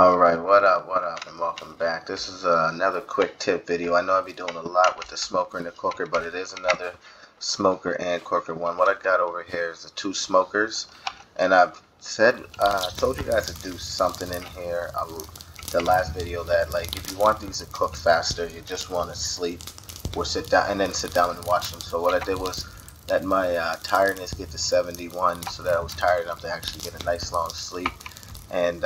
Alright, what up, and welcome back. This is another quick tip video. I know I'll be doing a lot with the smoker and the cooker, but it is another smoker and cooker one. What I got over here is the two smokers, and I've told you guys to do something in here, the last video, that like if you want these to cook faster, you just want to sleep or sit down and then sit down and watch them. So what I did was let my tiredness get to 71, so that I was tired enough to actually get a nice long sleep. And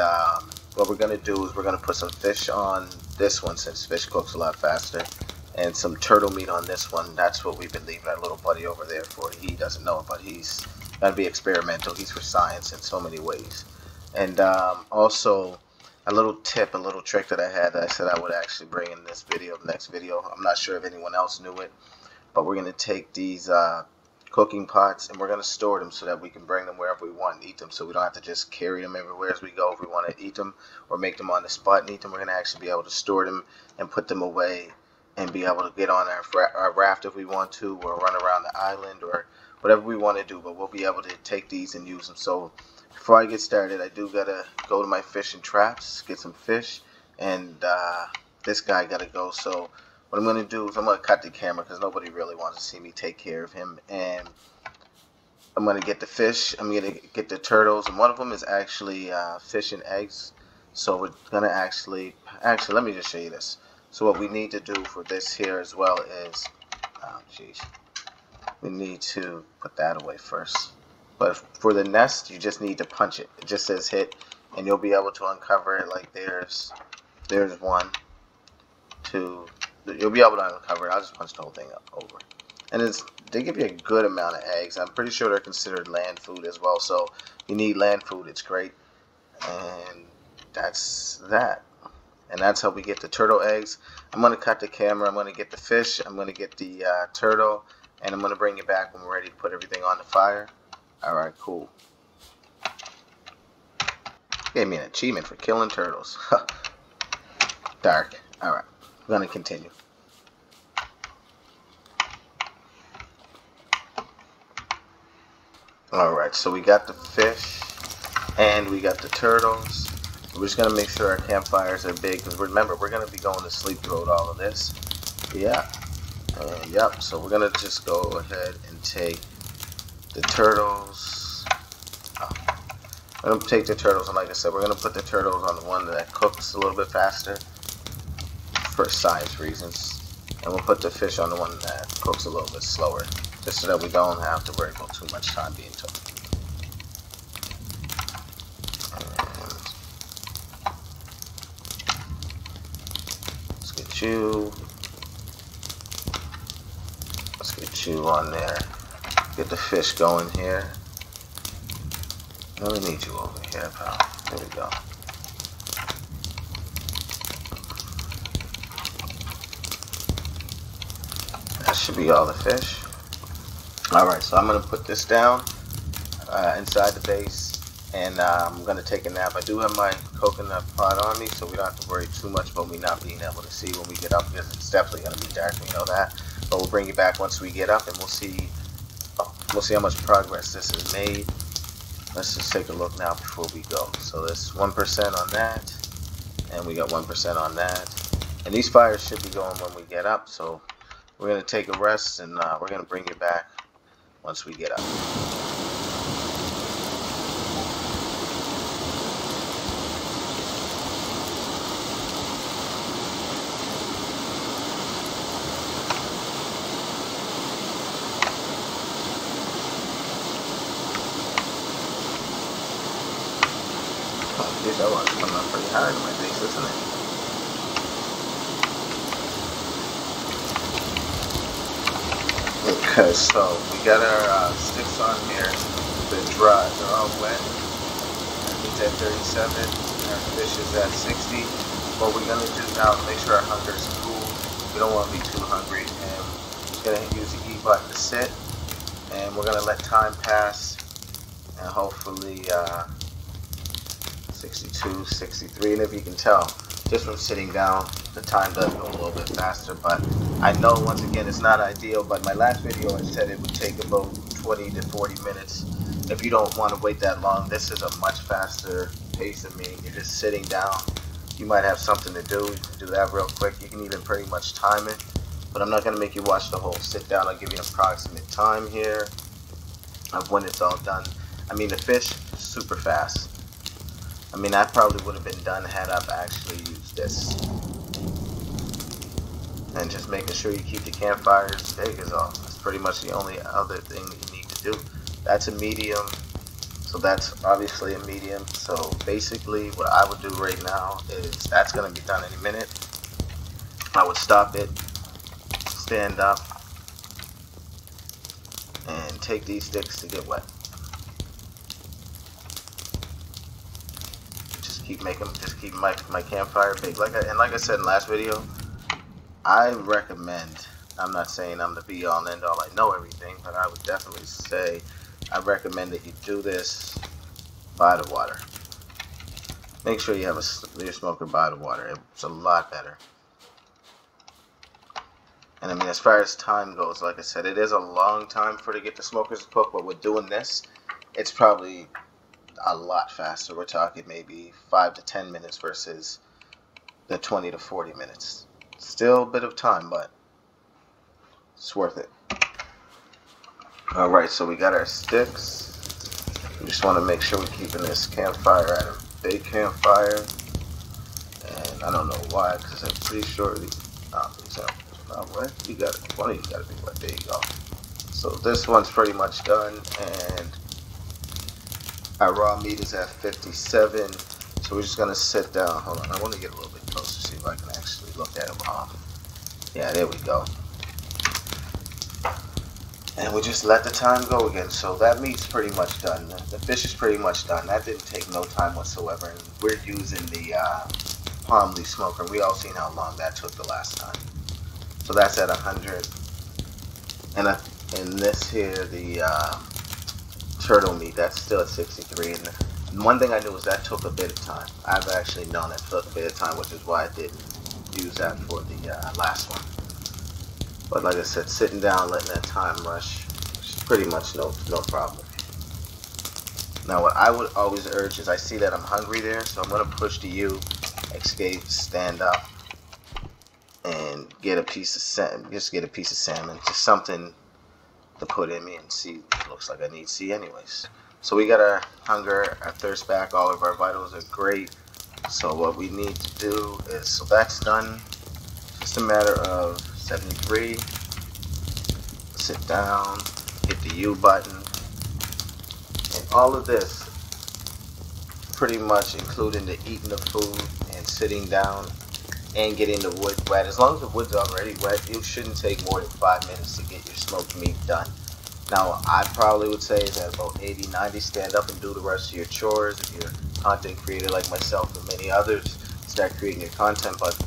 what we're going to do is we're going to put some fish on this one, since fish cooks a lot faster, and some turtle meat on this one. That's what we've been leaving our little buddy over there for. He doesn't know it, but he's going to be experimental. He's for science in so many ways. And also a little tip, a little trick that I had that I said I would actually bring in this video, the next video. I'm not sure if anyone else knew it, but we're going to take these cooking pots and we're going to store them so that we can bring them wherever we want and eat them, so we don't have to just carry them everywhere as we go. If we want to eat them or make them on the spot and eat them, we're going to actually be able to store them and put them away and be able to get on our raft if we want to, or run around the island, or whatever we want to do. But we'll be able to take these and use them. So before I get started, I do gotta go to my fishing traps, get some fish, and this guy gotta go. So what I'm going to do is I'm going to cut the camera because nobody really wants to see me take care of him. And I'm going to get the fish, I'm going to get the turtles, and one of them is actually fish and eggs. So we're going to actually, let me just show you this. So what we need to do for this here as well is, we need to put that away first. But for the nest, you just need to punch it. It just says hit, and you'll be able to uncover it. Like there's one, two. You'll be able to uncover it. I'll just punch the whole thing up over. And they give you a good amount of eggs. I'm pretty sure they're considered land food as well. So you need land food. It's great. And that's that. And that's how we get the turtle eggs. I'm going to cut the camera. I'm going to get the fish. I'm going to get the turtle. And I'm going to bring you back when we're ready to put everything on the fire. Alright, cool. Gave me an achievement for killing turtles. Dark. Alright. I'm going to continue. Alright, so we got the fish and we got the turtles. We're just going to make sure our campfires are big, because remember, we're going to be going to sleep throughout all of this. Yeah. And yep, so we're going to just go ahead and take the turtles. We're going to take the turtles, and like I said, we're going to put the turtles on the one that cooks a little bit faster for science reasons, and we'll put the fish on the one that cooks a little bit slower, just so that we don't have to worry about too much time being took. Let's get you on there. Get the fish going here. I really need you over here, pal. There we go. Should be all the fish. Alright, so I'm going to put this down inside the base, and I'm going to take a nap. I do have my coconut pot on me, so we don't have to worry too much about me not being able to see when we get up, because it's definitely going to be dark, we know that. But we'll bring you back once we get up, and we'll see how much progress this has made. Let's just take a look now before we go. So there's 1% on that, and we got 1% on that. And these fires should be going when we get up, so we're going to take a rest, and we're going to bring you back once we get up. Oh, geez, that one's coming up pretty hard in my face, isn't it? Okay, so we got our sticks on here. They're dry. They're all wet. Meat's at 37. Our fish is at 60. What we're going to do now is make sure our hunger is cool. We don't want to be too hungry. And we're going to use the E button to sit. And we're going to let time pass. And hopefully 62, 63. And if you can tell, just from sitting down, the time does go a little bit faster. But I know, once again, it's not ideal, but my last video I said it would take about 20 to 40 minutes if you don't want to wait that long. This is a much faster pace of me. You're just sitting down You might have something to do. You can do that real quick. You can even pretty much time it. But I'm not going to make you watch the whole sit down. I'll give you an approximate time here of when it's all done. I mean, the fish, super fast. I mean, that probably would have been done had I've actually used this. And just making sure you keep the campfire as big is all. That's pretty much the only other thing that you need to do. That's a medium. So that's obviously a medium. So basically what I would do right now is that's going to be done any minute. I would stop it, stand up, and take these sticks to get wet. Just keep my campfire big. Like I said in the last video, I recommend, I'm not saying I'm the be all and end all, I know everything, but I would definitely say I recommend that you do this by the water. Make sure you have your smoker by the water. It's a lot better. And I mean, as far as time goes, like I said, it is a long time to get the smokers to cook, but with doing this, it's probably a lot faster. We're talking maybe 5 to 10 minutes versus the 20 to 40 minutes. Still a bit of time, but it's worth it. Alright, so we got our sticks. We just want to make sure we're keeping this campfire at a big campfire. And I don't know why, because I'm pretty sure these are not wet. You got it. One of you got to be wet. There you go. So this one's pretty much done, and our raw meat is at 57. So we're just gonna sit down. Hold on, I want to get a little bit closer, see if I can actually look at it raw. Yeah, there we go. And we just let the time go again. So that meat's pretty much done. The fish is pretty much done. That didn't take no time whatsoever. And we're using the palm leaf smoker. We all seen how long that took the last time. So that's at 100. And in this here, the turtle meat, that's still at 63. And one thing I knew was that took a bit of time. I've actually known it took a bit of time, which is why I didn't use that for the last one. But like I said, sitting down, letting that time rush, is pretty much no problem. Now what I would always urge is, I see that I'm hungry there, so I'm going to push the U, escape, stand up, and get a piece of salmon, just something to put in me and see. Looks like I need C anyways. So we got our hunger, our thirst back, all of our vitals are great. So what we need to do is, so that's done. Just a matter of 73. Sit down, hit the U button, and all of this, pretty much including the eating the food and sitting down and getting the wood wet. As long as the wood's already wet, it shouldn't take more than 5 minutes to get your smoked meat done. Now, I probably would say that about 80, 90, stand up and do the rest of your chores. If you're a content creator like myself and many others, start creating your content. But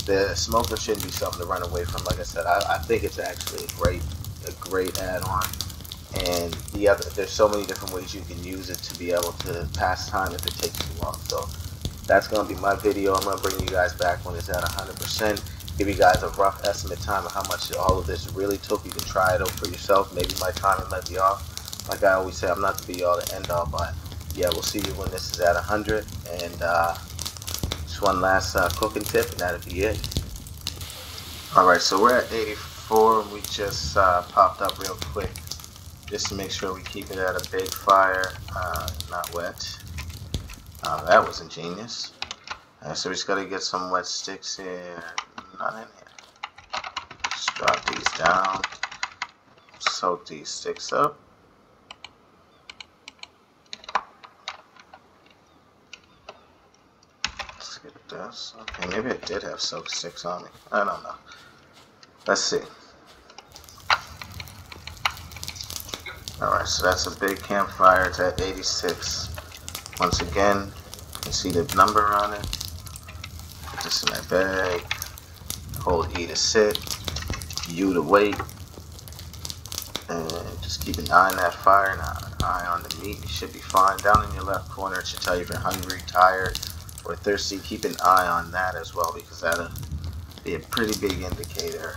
the smoker shouldn't be something to run away from. Like I said, I think it's actually a great add-on. And there's so many different ways you can use it to be able to pass time if it takes too long. So that's going to be my video. I'm going to bring you guys back when it's at 100%. Give you guys a rough estimate time of how much all of this really took. You can try it out for yourself. Maybe my timing might be off. Like I always say, I'm not the be all to end all, but yeah, we'll see you when this is at 100. And just one last cooking tip, and that'll be it. Alright, so we're at 84, and we just popped up real quick just to make sure we keep it at a big fire, not wet. That was ingenious. So we just gotta get some wet sticks here. Not in here. Just drop these down. Soak these sticks up. Let's get this. Okay, maybe I did have soak sticks on me. I don't know. Let's see. Alright, so that's a big campfire. It's at 86. Once again, you can see the number on it. Put this in my bag. Hold E to sit, U to wait, and just keep an eye on that fire and an eye on the meat. You should be fine. Down in your left corner, it should tell you if you're hungry, tired, or thirsty. Keep an eye on that as well, because that'll be a pretty big indicator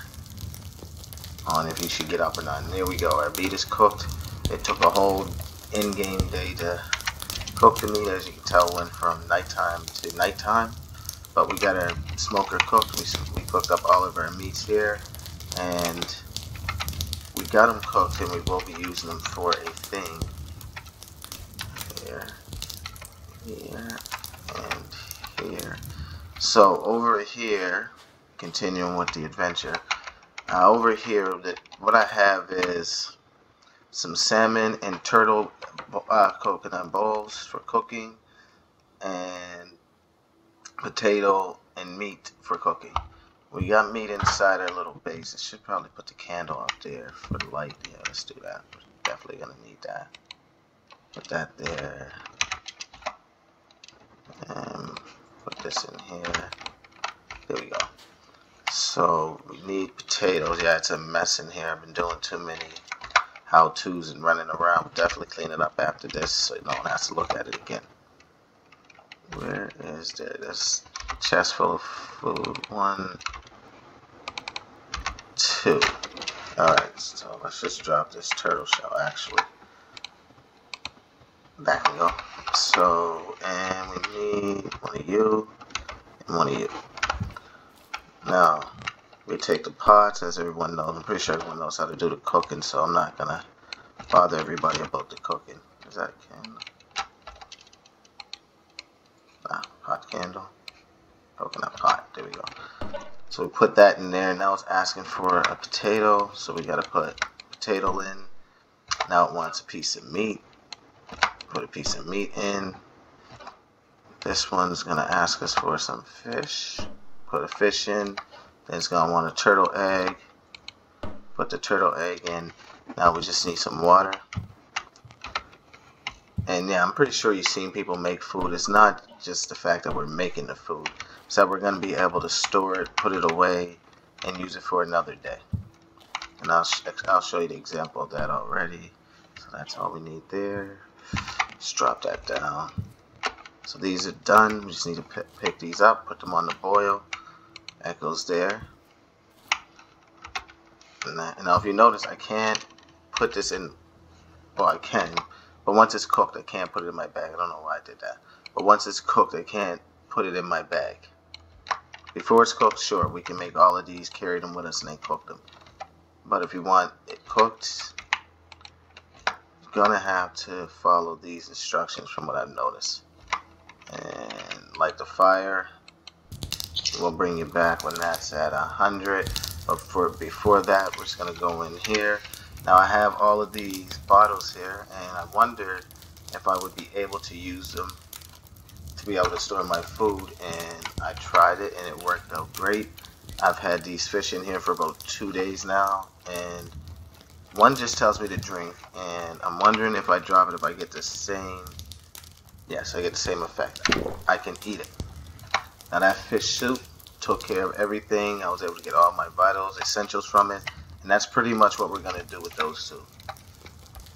on if you should get up or not. And there we go. Our meat is cooked. It took a whole in-game day to cook the meat. As you can tell, went from nighttime to nighttime. but we got our smoker cooked. We cooked up all of our meats here, and we got them cooked, and we will be using them for a thing. Here, and here. So over here, continuing with the adventure, over here, what I have is some salmon and turtle coconut bowls for cooking, and potato and meat for cooking. We got meat inside our little base. I should probably put the candle up there for the light. Yeah, let's do that. We're definitely gonna need that. Put that there. And put this in here. There we go. So we need potatoes. Yeah, it's a mess in here. I've been doing too many how-tos and running around. We'll definitely clean it up after this so no one has to look at it again. Where is there? This chest full of food. 1, 2. Alright, so let's just drop this turtle shell actually. There we go. So, and we need one of you and one of you. Now, we take the pots, as everyone knows. I'm pretty sure everyone knows how to do the cooking, so I'm not gonna bother everybody about the cooking. Is that a candle? Hot candle. Coconut pot. There we go. So we put that in there. Now it's asking for a potato, so we gotta put potato in. Now it wants a piece of meat. Put a piece of meat in. This one's gonna ask us for some fish. Put a fish in. Then it's gonna want a turtle egg. Put the turtle egg in. Now we just need some water. And yeah, I'm pretty sure you've seen people make food. It's not just the fact that we're making the food. It's that we're gonna be able to store it, put it away, and use it for another day. And I'll show you the example of that already. So that's all we need there. Let's drop that down. So these are done. We just need to pick these up, put them on the boil. That goes there. And now if you notice, I can't put this in. Well, I can, but once it's cooked, I can't put it in my bag. I don't know why I did that. But once it's cooked, I can't put it in my bag. Before it's cooked, sure, we can make all of these, carry them with us, and then cook them. But if you want it cooked, you're gonna have to follow these instructions from what I've noticed. And light the fire. We'll bring you back when that's at 100. But before that, we're just gonna go in here. Now I have all of these bottles here, and I wondered if I would be able to use them to be able to store my food, and I tried it and it worked out great. I've had these fish in here for about 2 days now, and one just tells me to drink, and I'm wondering if I drop it, if I get the same, yes, I get the same effect. I can eat it. Now that fish soup took care of everything. I was able to get all my vitals, essentials from it, and that's pretty much what we're gonna do with those two,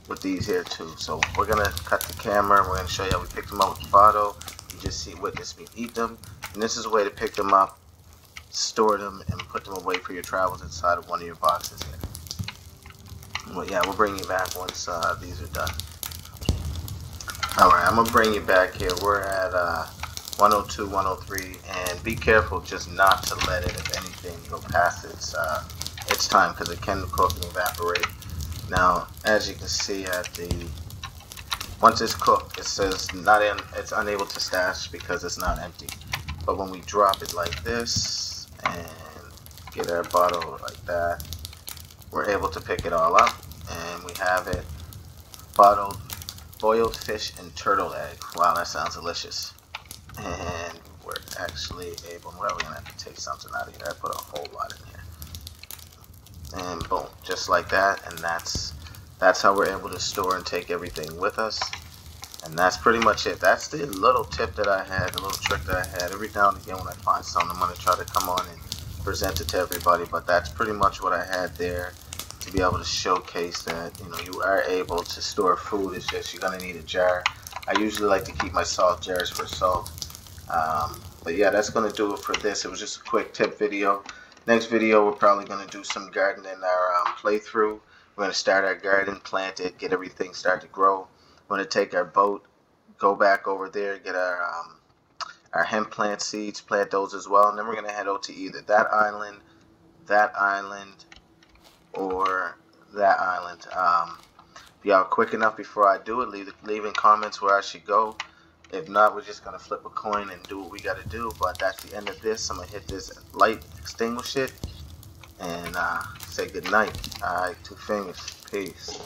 with these here too. So we're gonna cut the camera. We're gonna show you how we picked them up with the bottle. You just witness me eat them, and this is a way to pick them up, store them, and put them away for your travels inside of one of your boxes here. Well, yeah, we'll bring you back once these are done. Alright, I'm gonna bring you back here. We're at 102, 103, and be careful just not to let it, if anything, go past its time, because it can cook and evaporate. Now, as you can see once it's cooked, it says it's unable to stash because it's not empty. But when we drop it like this and get our bottle like that, we're able to pick it all up, and we have it bottled, boiled fish and turtle egg. Wow, that sounds delicious. And we're actually able, well, we're gonna have to take something out of here. I put a whole lot in here. And boom, just like that. And that's how we're able to store and take everything with us. And that's pretty much it. That's the little tip that I had, the little trick that I had. Every now and again when I find something, I'm gonna try to come on and present it to everybody. But that's pretty much what I had there, to be able to showcase that, you know, you are able to store food. It's just you're gonna need a jar. I usually like to keep my salt jars for salt. But yeah, that's going to do it for this. It was just a quick tip video. Next video, we're probably going to do some gardening in our playthrough. We're going to start our garden, plant it, get everything start to grow. We're going to take our boat, go back over there, get our our hemp plant seeds, plant those as well, and then we're going to head out to either that island, or that island. If y'all quick enough before I do it, leave in comments where I should go. If not, we're just going to flip a coin and do what we got to do. But that's the end of this. I'm going to hit this light, extinguish it, and say good night. Alright, 2 fingers. Peace.